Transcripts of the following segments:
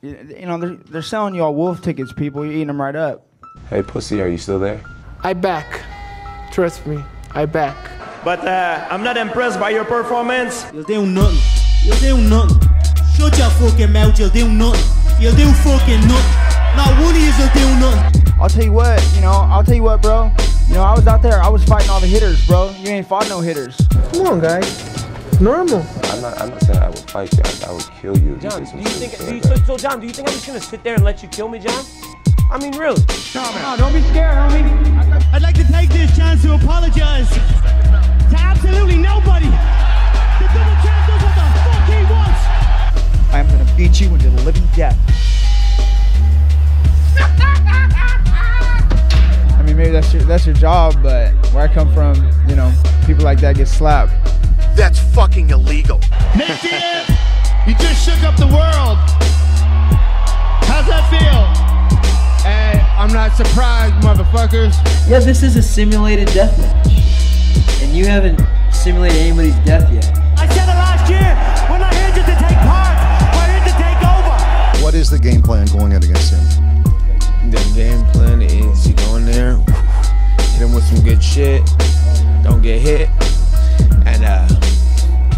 You know, they're selling you all wolf tickets, people. You're eating them right up. Hey, pussy, are you still there? I back. Trust me, I back. But I'm not impressed by your performance. You'll do nothing. You'll do nothing. Shut your fucking mouth, you'll do nothing. You'll do fucking nothing. Not one of you will do nothing. I'll tell you what, bro. You know, I was out there, I was fighting all the hitters, bro. You ain't fought no hitters. Come on, guys. It's normal. I'm not saying I would fight you. I would kill you. John, do you think I'm just gonna sit there and let you kill me, John? I mean, really? No, don't be scared, homie. I'd like to take this chance to apologize to absolutely nobody. The double champ does what the fuck he wants. I am gonna beat you into the living death. I mean, maybe that's your job, but where I come from, you know, people like that get slapped. That's fucking illegal. Nick Diaz, you just shook up the world. How's that feel? Hey, I'm not surprised, motherfuckers. Yeah, this is a simulated death match. And you haven't simulated anybody's death yet. I said it last year. We're not here just to take part. We're here to take over. What is the game plan going in against him? The game plan is you go in there, hit him with some good shit, don't get hit, and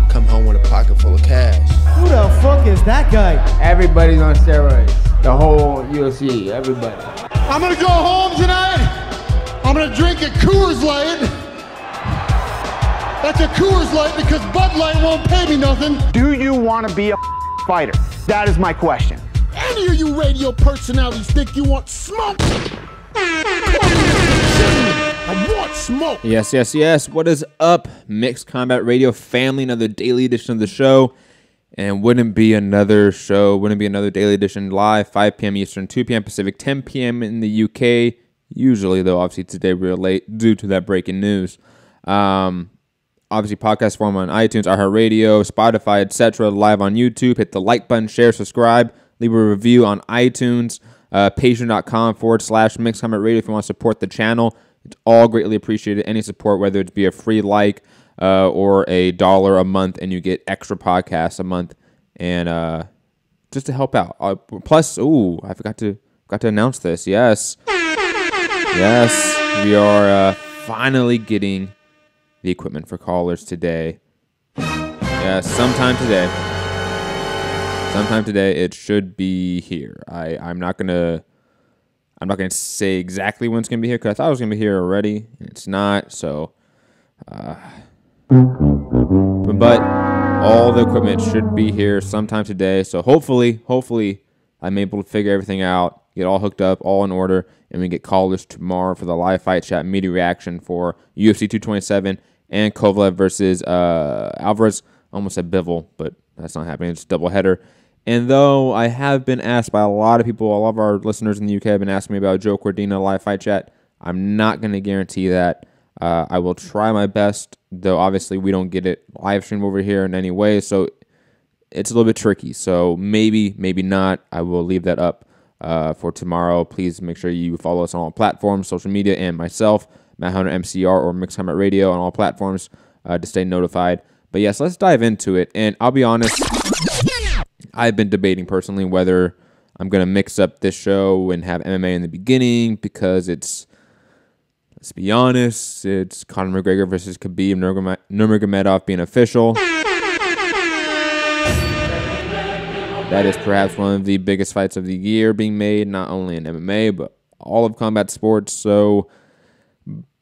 come home with a pocket full of cash. Who the fuck is that guy? Everybody's on steroids. The whole UFC, everybody. I'm gonna go home tonight. I'm gonna drink a Coors Light. That's a Coors Light because Bud Light won't pay me nothing. Do you want to be a fighter? That is my question. Any of you radio personalities think you want smoke? I want smoke. Yes. What is up, Mixed Combat Radio family? Another daily edition of the show. And wouldn't be another daily edition live, 5 p.m. Eastern, 2 p.m. Pacific, 10 p.m. in the UK. Usually, though, obviously today we're late due to that breaking news. Obviously, podcast form on iTunes, iHeartRadio, Spotify, etc. Live on YouTube. Hit the like button, share, subscribe. Leave a review on iTunes, patreon.com/Mixed Combat Radio if you want to support the channel. It's all greatly appreciated. Any support, whether it be a free like or $1 a month, and you get extra podcasts a month, and just to help out. Plus, I forgot to announce this. Yes, we are finally getting the equipment for callers today. Yes, sometime today. Sometime today, it should be here. I'm not gonna say exactly when it's gonna be here because I thought it was gonna be here already, and it's not. So, but all the equipment should be here sometime today. So hopefully, I'm able to figure everything out, get all hooked up, all in order, and we get callers tomorrow for the live fight chat media reaction for UFC 227 and Kovalev versus Alvarez. Almost said Bivol, but that's not happening. It's a doubleheader. And though I have been asked by a lot of people, all of our listeners in the UK have been asking me about Joe Cordina live fight chat, I'm not going to guarantee that. I will try my best, though obviously we don't get it live streamed over here in any way, so it's a little bit tricky. So maybe not. I will leave that up for tomorrow. Please make sure you follow us on all platforms, social media, and myself, Matt Hunter MCR or Mixed Combat Radio on all platforms to stay notified. But yes, let's dive into it. And I'll be honest, I've been debating personally whether I'm going to mix up this show and have MMA in the beginning because it's, let's be honest, it's Conor McGregor versus Khabib Nurmagomedov being official. That is perhaps one of the biggest fights of the year being made, not only in MMA, but all of combat sports. So,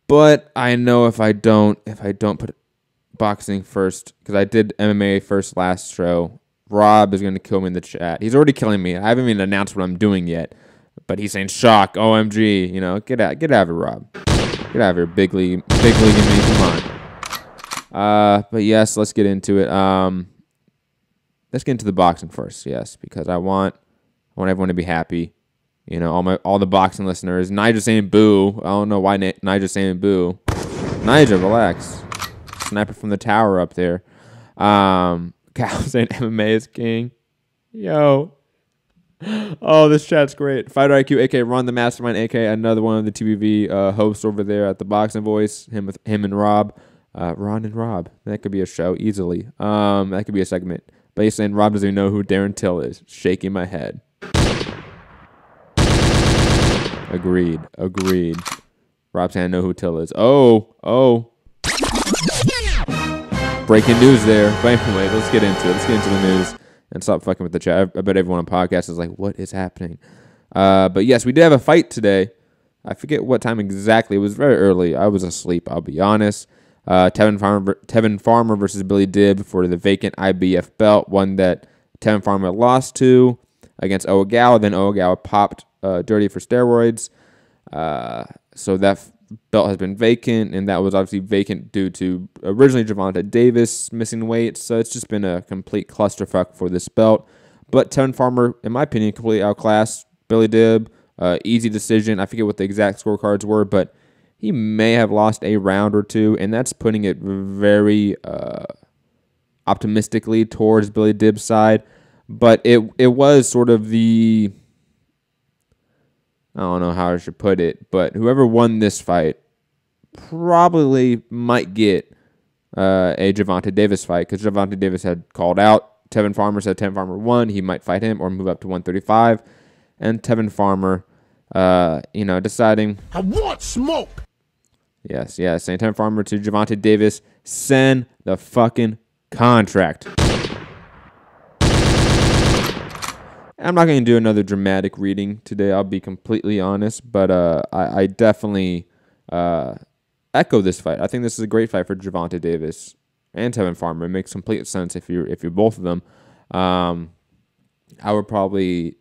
but I know if I don't put boxing first, because I did MMA first last show, Rob is going to kill me in the chat. He's already killing me. I haven't even announced what I'm doing yet, but he's saying shock, OMG. You know, get out of here, Rob. Get out of here, big league in me. Come on. But yes, let's get into it. Let's get into the boxing first. Yes, because I want everyone to be happy. You know, all the boxing listeners. Nigel's saying boo. I don't know why Nigel's saying boo. Nigel, relax. Sniper from the tower up there. Cal saying MMA is king. Yo. Oh, this chat's great. Fighter IQ, a.k.a. Ron the Mastermind, a.k.a. another one of the TBV hosts over there at the Boxing Voice. Him and Rob. Ron and Rob. That could be a show easily. That could be a segment. But he's saying Rob doesn't even know who Darren Till is. Shaking my head. Agreed. Rob saying I know who Till is. Oh. Breaking news there. But anyway, let's get into it. Let's get into the news and stop fucking with the chat. I bet everyone on podcast is like, what is happening? But yes, we did have a fight today. I forget what time exactly. It was very early. I was asleep, I'll be honest. Tevin Farmer versus Billy Dib for the vacant IBF belt, one that Tevin Farmer lost to against Ogawa. Then Ogawa popped dirty for steroids. So that belt has been vacant, and that was obviously vacant due to originally Gervonta Davis missing weight. So it's just been a complete clusterfuck for this belt. But Tevin Farmer, in my opinion, completely outclassed Billy Dib. Easy decision. I forget what the exact scorecards were, but he may have lost a round or two, and that's putting it very optimistically towards Billy Dib's side. But it was sort of the, I don't know how I should put it, but whoever won this fight probably might get a Gervonta Davis fight, because Gervonta Davis had called out. Tevin Farmer said Tevin Farmer won. He might fight him or move up to 135. And Tevin Farmer, deciding, I want smoke. Yes. Saying Tevin Farmer to Gervonta Davis, send the fucking contract. I'm not going to do another dramatic reading today, I'll be completely honest, but I definitely echo this fight. I think this is a great fight for Gervonta Davis and Tevin Farmer. It makes complete sense if you're both of them. I would probably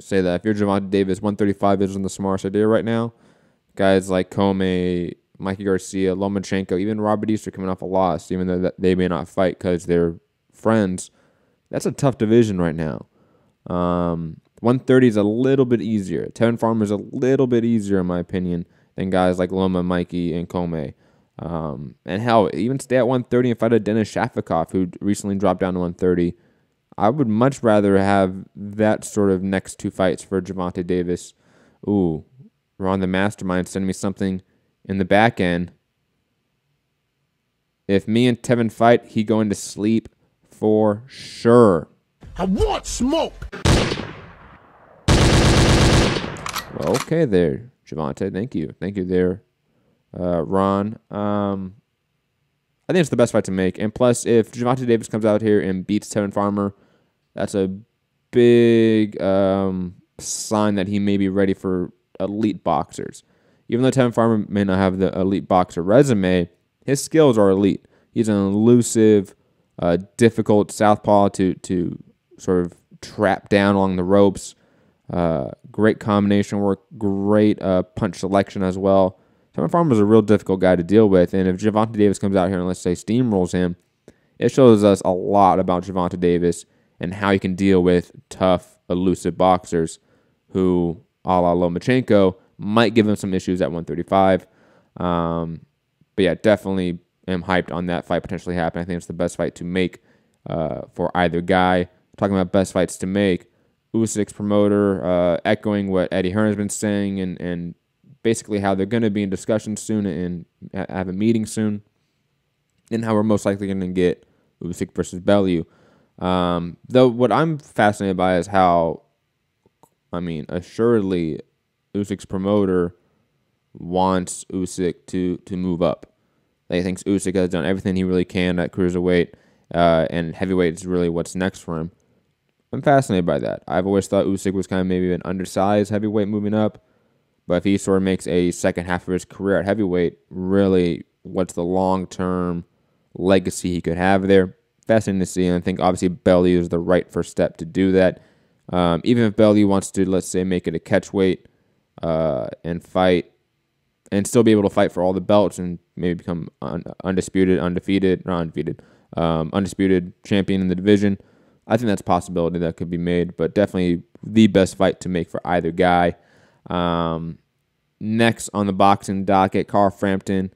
say that if you're Gervonta Davis, 135 is on the smartest idea right now. Guys like Comey, Mikey Garcia, Lomachenko, even Robert Easter coming off a loss, even though they may not fight because they're friends. That's a tough division right now. 130 is a little bit easier. Tevin Farmer is a little bit easier, in my opinion, than guys like Loma, Mikey, and Comey. And hell, even stay at 130 and fight a Denis Shafikov, who recently dropped down to 130. I would much rather have that sort of next two fights for Gervonta Davis. Ooh, Ron the Mastermind sending me something in the back end. If me and Tevin fight, he going to sleep for sure. I want smoke. Well, okay there, Gervonta. Thank you there, Ron. I think it's the best fight to make. And plus, if Gervonta Davis comes out here and beats Tevin Farmer, that's a big sign that he may be ready for elite boxers. Even though Tevin Farmer may not have the elite boxer resume, his skills are elite. He's an elusive, difficult southpaw to sort of trap down along the ropes. Great combination work, great punch selection as well. Tevin Farmer is a real difficult guy to deal with, and if Gervonta Davis comes out here and, let's say, steamrolls him, it shows us a lot about Gervonta Davis and how he can deal with tough, elusive boxers who, a la Lomachenko, might give him some issues at 135. But yeah, definitely am hyped on that fight potentially happening. I think it's the best fight to make for either guy. Talking about best fights to make, Usyk's promoter echoing what Eddie Hearn has been saying and basically how they're going to be in discussion soon and have a meeting soon, and how we're most likely going to get Usyk versus Bellew. Though what I'm fascinated by is how, assuredly Usyk's promoter wants Usyk to move up. He thinks Usyk has done everything he really can at cruiserweight, and heavyweight is really what's next for him. I'm fascinated by that. I've always thought Usyk was kind of maybe an undersized heavyweight moving up, but if he sort of makes a second half of his career at heavyweight, really, what's the long-term legacy he could have there? Fascinating to see, and I think obviously Bellew is the right first step to do that. Even if Bellew wants to, let's say, make it a catchweight and fight, and still be able to fight for all the belts and maybe become undisputed champion in the division, I think that's a possibility that could be made, but definitely the best fight to make for either guy. Next on the boxing docket, Carl Frampton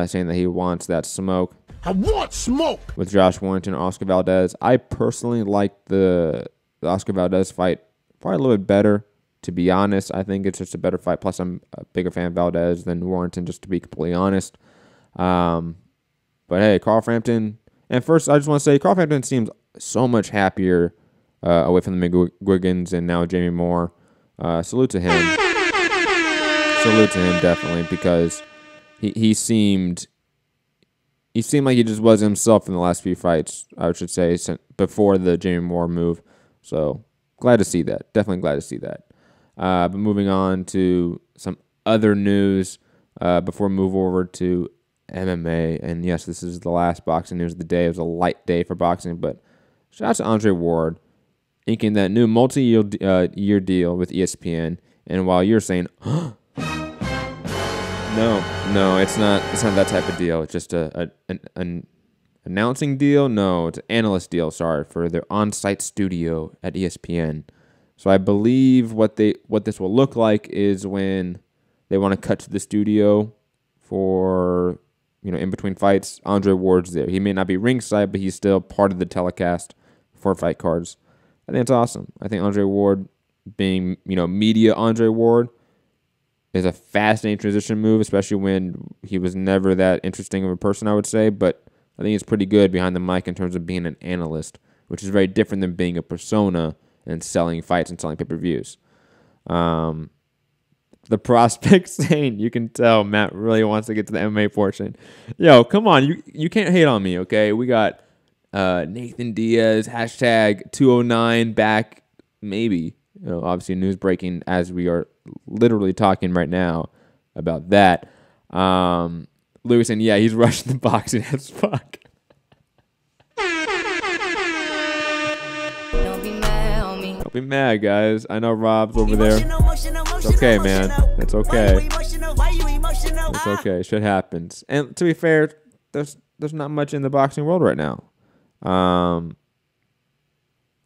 saying that he wants that smoke. I want smoke with Josh Warrington or Oscar Valdez. I personally like the Oscar Valdez fight probably a little bit better, to be honest. I think it's just a better fight. Plus, I'm a bigger fan of Valdez than Warrington, just to be completely honest. But hey, Carl Frampton. And first, I just want to say Carl Frampton seems so much happier away from the McGuigans and now Jamie Moore. Salute to him. salute to him definitely, because he seemed like he just wasn't himself in the last few fights, I should say, before the Jamie Moore move. So glad to see that. Definitely glad to see that. But moving on to some other news before we move over to MMA. And yes, this is the last boxing news of the day. It was a light day for boxing, but shout out to Andre Ward inking that new multi-year deal with ESPN. And while you're saying, no, it's not that type of deal. It's just an announcing deal. No, it's an analyst deal. Sorry, for their on-site studio at ESPN. So I believe what this will look like is when they want to cut to the studio for, in between fights, Andre Ward's there. He may not be ringside, but he's still part of the telecast for fight cards. I think it's awesome. I think Andre Ward being, media Andre Ward is a fascinating transition move, especially when he was never that interesting of a person, I would say. But I think he's pretty good behind the mic in terms of being an analyst, which is very different than being a persona and selling fights and selling pay-per-views. The prospect saying, you can tell Matt really wants to get to the MMA portion. Yo, come on. You can't hate on me, okay? We got Nathan Diaz, hashtag 209 back, maybe. Obviously news breaking as we are literally talking right now about that. Louis saying, yeah, he's rushing the boxing as fuck. Don't be mad, guys. I know Rob's over there. It's okay, man. It's okay. It's okay. Shit happens. And to be fair, there's not much in the boxing world right now.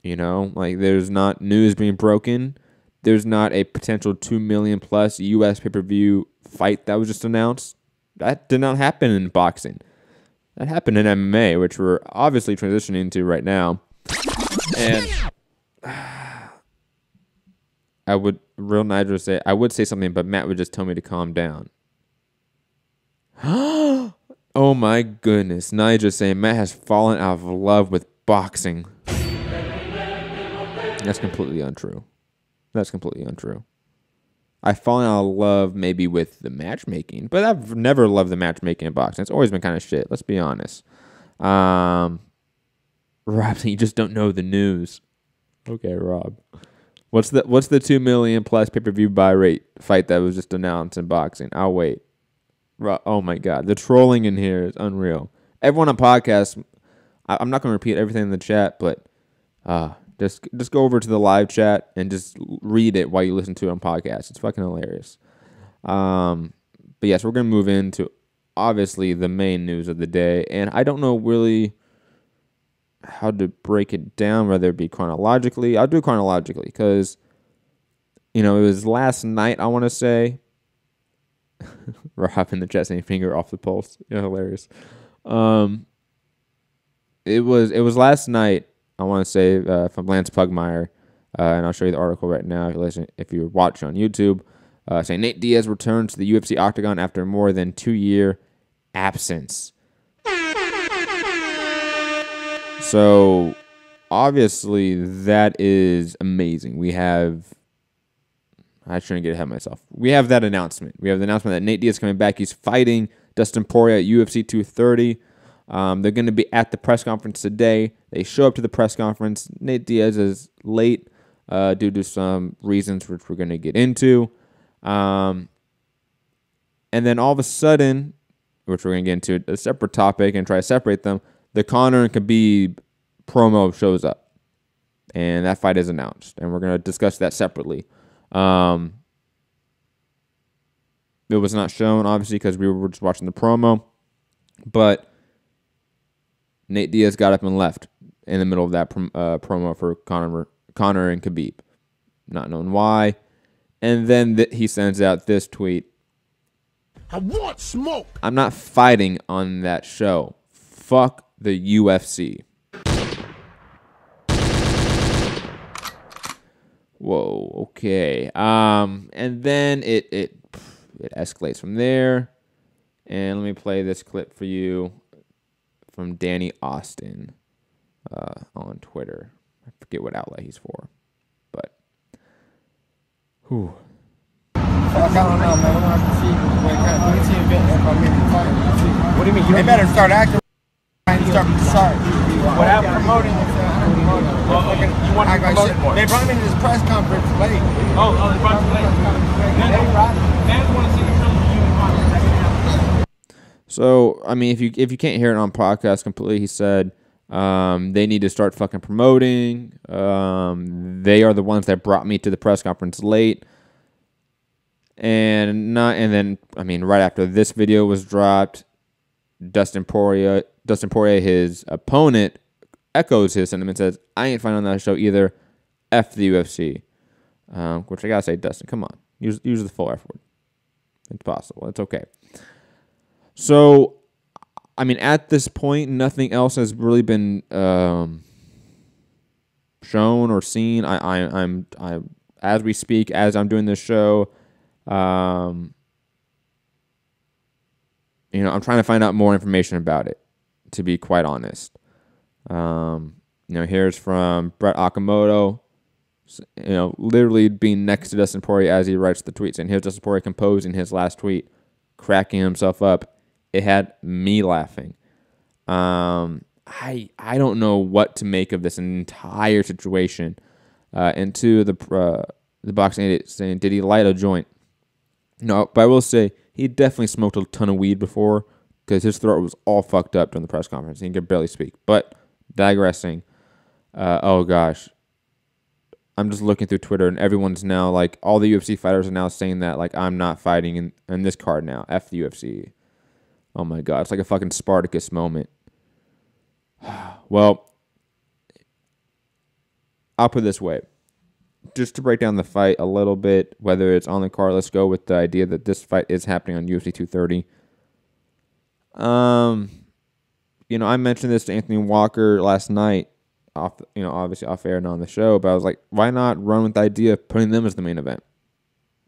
There's not news being broken. There's not a potential 2 million plus U.S. pay-per-view fight that was just announced. That did not happen in boxing. That happened in MMA, which we're obviously transitioning to right now. And I would say something, but Matt would just tell me to calm down. Oh my goodness. Nigel saying Matt has fallen out of love with boxing. That's completely untrue. I've fallen out of love maybe with the matchmaking, but I've never loved the matchmaking in boxing. It's always been kind of shit. Let's be honest. Rob, you just don't know the news. Okay, Rob. What's the 2 million plus pay-per-view buy rate fight that was just announced in boxing? I'll wait. Oh my God, the trolling in here is unreal. Everyone on podcast, I'm not going to repeat everything in the chat, but just go over to the live chat and just read it while you listen to it on podcast. It's fucking hilarious. But yes, we're going to move into obviously the main news of the day, and I don't know really how to break it down, whether it be chronologically. I'll do it chronologically because, it was last night, I want to say. Rob in the chat saying finger off the pulse. Yeah, hilarious. It was last night, I want to say, from Lance Pugmire, and I'll show you the article right now if you're watching on YouTube, saying Nate Diaz returns to the UFC octagon after more than 2-year absence. So, obviously, that is amazing. I shouldn't get ahead of myself. We have that announcement. We have the announcement that Nate Diaz is coming back. He's fighting Dustin Poirier at UFC 230. They're going to be at the press conference today. They show up to the press conference. Nate Diaz is late due to some reasons which we're going to get into. And then all of a sudden, which we're going to get into a separate topic and try to separate them, the Conor and Khabib promo shows up. And that fight is announced. And we're going to discuss that separately. It was not shown, obviously, because we were just watching the promo. But Nate Diaz got up and left in the middle of that promo for Conor and Khabib. Not knowing why. And then he sends out this tweet. I want smoke. I'm not fighting on that show. Fuck the UFC. Whoa, okay. And then it escalates from there. And let me play this clip for you from Danny Austin on Twitter. I forget what outlet he's for. But, whew. I don't know, man. We're gonna have to see. We can see if I'm in the fight. What do you mean? They better start acting and start. What happened? Promoting. You want to promote more? They brought me to this press conference late. Oh, they brought you late. Fans want to see the film of you and Rocky. So, I mean, if you can't hear it on podcast completely, he said they need to start fucking promoting. They are the ones that brought me to the press conference late. And then I mean, right after this video was dropped, Dustin Poirier, his opponent, echoes his sentiment and says, I ain't fighting on that show either. F the UFC. Which I gotta say, Dustin, come on. Use the full F word. It's possible. It's okay. So, I mean, at this point, nothing else has really been shown or seen. I'm as we speak, as I'm doing this show, I'm trying to find out more information about it, to be quite honest. Here's from Brett Okamoto, literally being next to Dustin Poirier as he writes the tweets. And here's Dustin Poirier composing his last tweet, cracking himself up. It had me laughing. I don't know what to make of this entire situation. And to the boxing idiot saying, did he light a joint? No, but I will say he definitely smoked a ton of weed before because his throat was all fucked up during the press conference. He could barely speak. But digressing. Oh gosh. I'm just looking through Twitter and everyone's now like, all the UFC fighters are now saying that like I'm not fighting in this card now. F the UFC. Oh my God. It's like a fucking Spartacus moment. Well, I'll put it this way. Just to break down the fight a little bit, whether it's on the card, let's go with the idea that this fight is happening on UFC 230. I mentioned this to Anthony Walker last night, obviously off air and on the show, but I was like, why not run with the idea of putting them as the main event?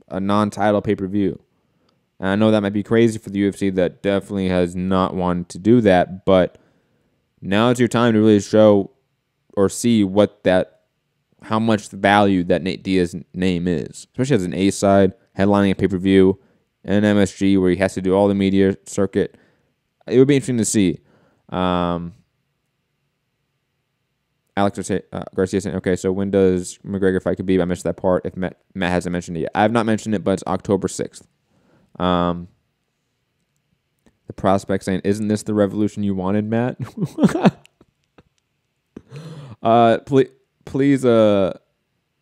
A non-title pay-per-view. And I know that might be crazy for the UFC that definitely has not wanted to do that, but now is your time to really show or see how much value that Nate Diaz name is, especially as an A side, headlining a pay-per-view, and an MSG where he has to do all the media circuit. It would be interesting to see. Alex Garcia saying, okay, so when does McGregor fight Khabib? I missed that part. If Matt hasn't mentioned it yet. I have not mentioned it, but it's October 6th. The prospect saying, isn't this the revolution you wanted, Matt? Please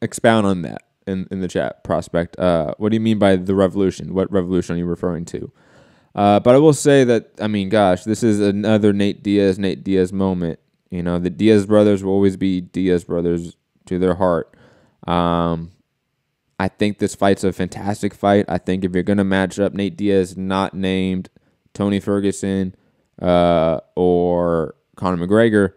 expound on that in the chat, prospect. What do you mean by the revolution? What revolution are you referring to? But I will say that, I mean, gosh, this is another Nate Diaz moment. The Diaz brothers will always be Diaz brothers to their heart. I think this fight's a fantastic fight. I think if you're going to match up Nate Diaz, not named Tony Ferguson or Conor McGregor,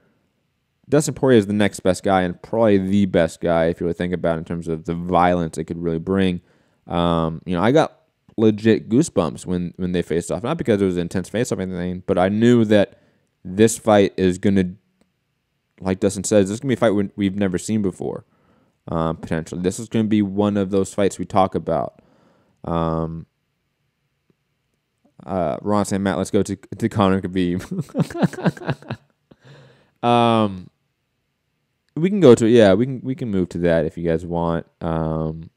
Dustin Poirier is the next best guy and probably the best guy if you really think about it in terms of the violence it could really bring. I got legit goosebumps when they faced off. Not because it was an intense face-off or anything, but I knew that this fight is going to, like Dustin says, this is going to be a fight we've never seen before, potentially. This is going to be one of those fights we talk about. Ron saying, Matt, let's go to Conor Khabib. We can go to it. Yeah, we can move to that if you guys want. It'd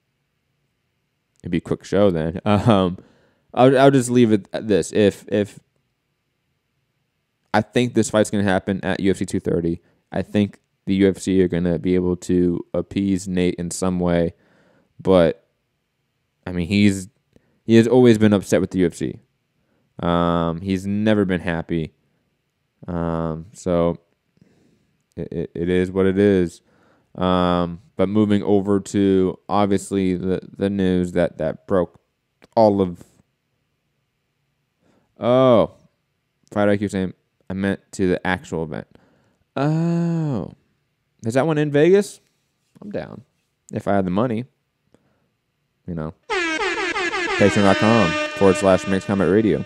be a quick show then. I'll just leave it at this. If I think this fight's gonna happen at UFC 230, I think the UFC are gonna be able to appease Nate in some way. But I mean, he has always been upset with the UFC. He's never been happy. So it is what it is. But moving over to obviously the news that broke all of. Oh, Fight IQ saying I meant to the actual event. Oh, is that one in Vegas? I'm down if I had the money. Patreon.com/Mixed Combat Radio.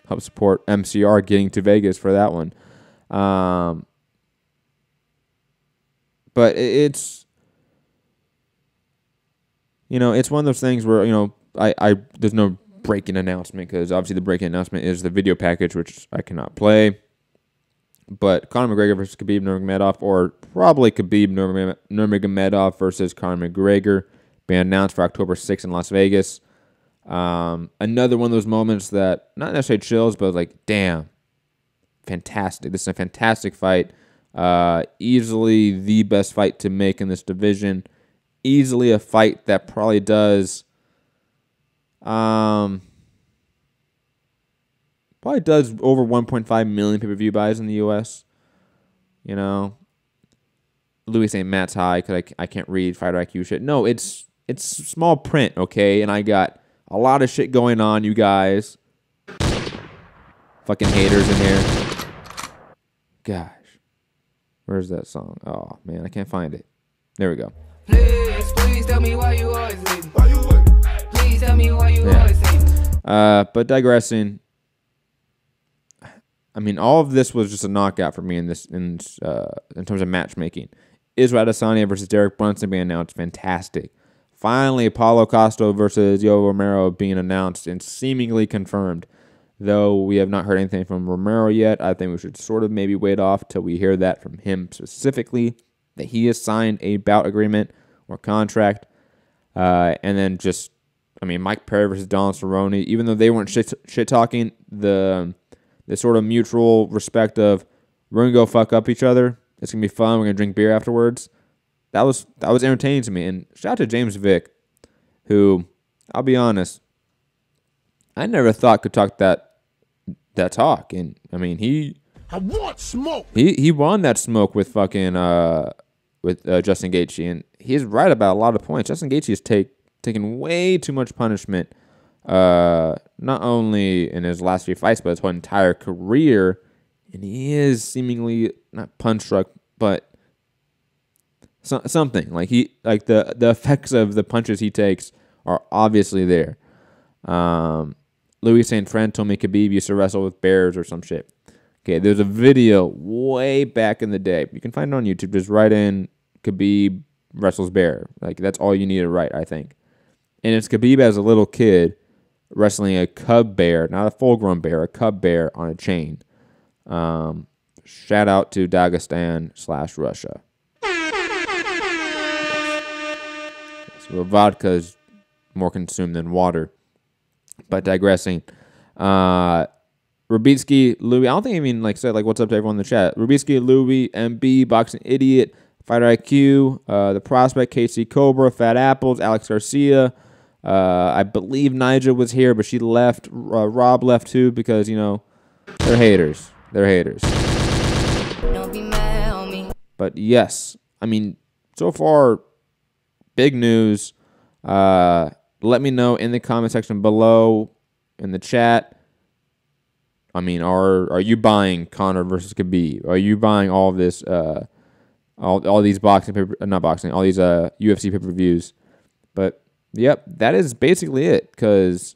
Help support MCR getting to Vegas for that one. But it's it's one of those things where there's no breaking announcement because obviously the breaking announcement is the video package, which I cannot play. But Conor McGregor versus Khabib Nurmagomedov, or probably Khabib Nurmagomedov versus Conor McGregor, being announced for October 6th in Las Vegas. Another one of those moments that, not necessarily chills, but like, damn, fantastic. This is a fantastic fight. Easily the best fight to make in this division. Easily a fight that probably does over 1.5 million pay-per-view buys in the U.S. You know, Louis saying Matt's high because I can't read Fighter IQ shit. No, it's small print, okay? And I got a lot of shit going on, you guys. Fucking haters in here. Gosh. Where's that song? Oh, man, I can't find it. There we go. Please tell me why you always leave. Please tell me why you always leave. But digressing, I mean, all of this was just a knockout for me in terms of matchmaking. Israel Adesanya versus Derek Brunson being announced, fantastic. Finally, Paulo Costa versus Yoel Romero being announced and seemingly confirmed. Though we have not heard anything from Romero yet, I think we should sort of maybe wait off till we hear that from him specifically, that he has signed a bout agreement or contract. And then just, I mean, Mike Perry versus Donald Cerrone, even though they weren't shit-talking, the sort of mutual respect of, we're going to go fuck up each other. It's going to be fun. We're going to drink beer afterwards. That was entertaining to me. And shout out to James Vick, who, I'll be honest, I never thought could talk that talk. And I mean, I want smoke. He won that smoke with fucking Justin Gaethje, and he's right about a lot of points. Justin Gaethje has taken way too much punishment, not only in his last few fights, but his whole entire career. And he is seemingly not punch struck, but something like the effects of the punches he takes are obviously there. Louis St. Friend told me Khabib used to wrestle with bears or some shit. Okay, there's a video way back in the day. You can find it on YouTube. Just write in Khabib wrestles bear. Like, that's all you need to write, I think. And it's Khabib as a little kid wrestling a cub bear, not a full-grown bear, a cub bear on a chain. Shout out to Dagestan/Russia. So vodka is more consumed than water. But digressing, Rubitsky, Louis, I don't think I even said what's up to everyone in the chat. Rubitsky, Louis, MB, Boxing Idiot, Fighter IQ, The Prospect, KC Cobra, Fat Apples, Alex Garcia. I believe Nigel was here, but she left. Rob left too because, they're haters. They're haters. Don't be mad on me. But yes, I mean, so far, big news. Let me know in the comment section below in the chat. I mean, are you buying Conor versus Khabib? Are you buying all of this, all these all these UFC pay-per-views? But yep, that is basically it because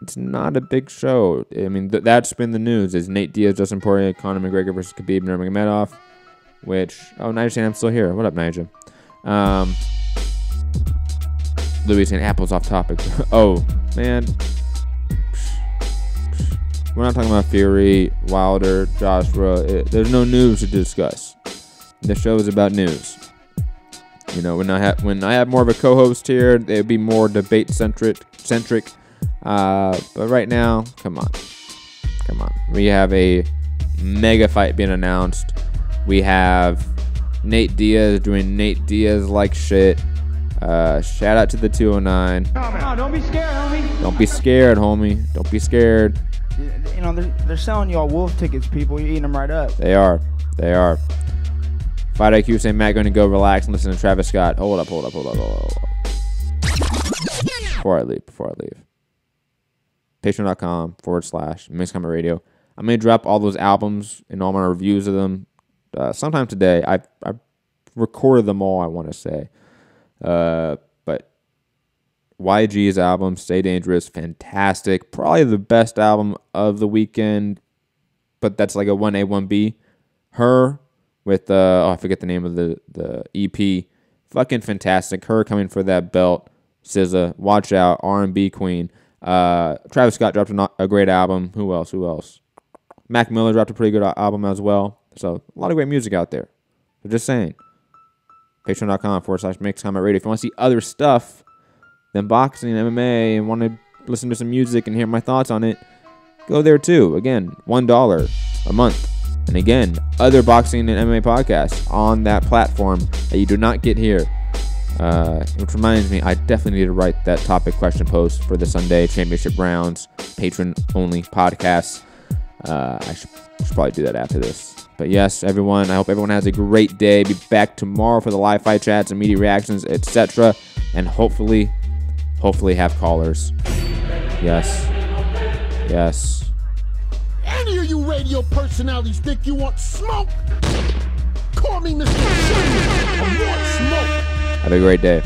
it's not a big show. I mean, that's been the news: is Nate Diaz, Dustin Poirier, Conor McGregor versus Khabib Nurmagomedov. Which Nigel saying I'm still here. What up, Nigel? Louis saying Apple's off topic. Oh, man. We're not talking about Fury, Wilder, Joshua. There's no news to discuss. The show is about news. When I have more of a co-host here, it would be more debate centric. But right now, come on. We have a mega fight being announced. We have Nate Diaz doing Nate Diaz-like shit. Shout out to the 209. No, don't be scared, homie. Don't be scared, homie. Don't be scared. They're selling y'all wolf tickets, people. You're eating them right up. They are. Fight IQ saying Matt going to go relax and listen to Travis Scott. Hold up. Before I leave. Patreon.com/Mixed Comment Radio. I'm going to drop all those albums and all my reviews of them sometime today. I recorded them all, I want to say. But YG's album, Stay Dangerous, fantastic. Probably the best album of the weekend, but that's like a 1A, 1B. Her with, I forget the name of the EP. Fucking fantastic. Her coming for that belt. SZA, Watch Out, R&B Queen. Travis Scott dropped a great album. Who else? Mac Miller dropped a pretty good album as well. So a lot of great music out there. So just saying. Patreon.com/MixCommentRadio. If you want to see other stuff than boxing and MMA and want to listen to some music and hear my thoughts on it, go there too. Again, $1 a month. And again, other boxing and MMA podcasts on that platform that you do not get here. Which reminds me, I definitely need to write that topic question post for the Sunday Championship rounds, patron-only podcasts. I should probably do that after this. But yes, everyone, I hope everyone has a great day. Be back tomorrow for the live fight chats and media reactions, etc. And hopefully have callers. Yes. Any of you radio personalities think you want smoke? Call me Mr. Sherman. I want smoke. Have a great day.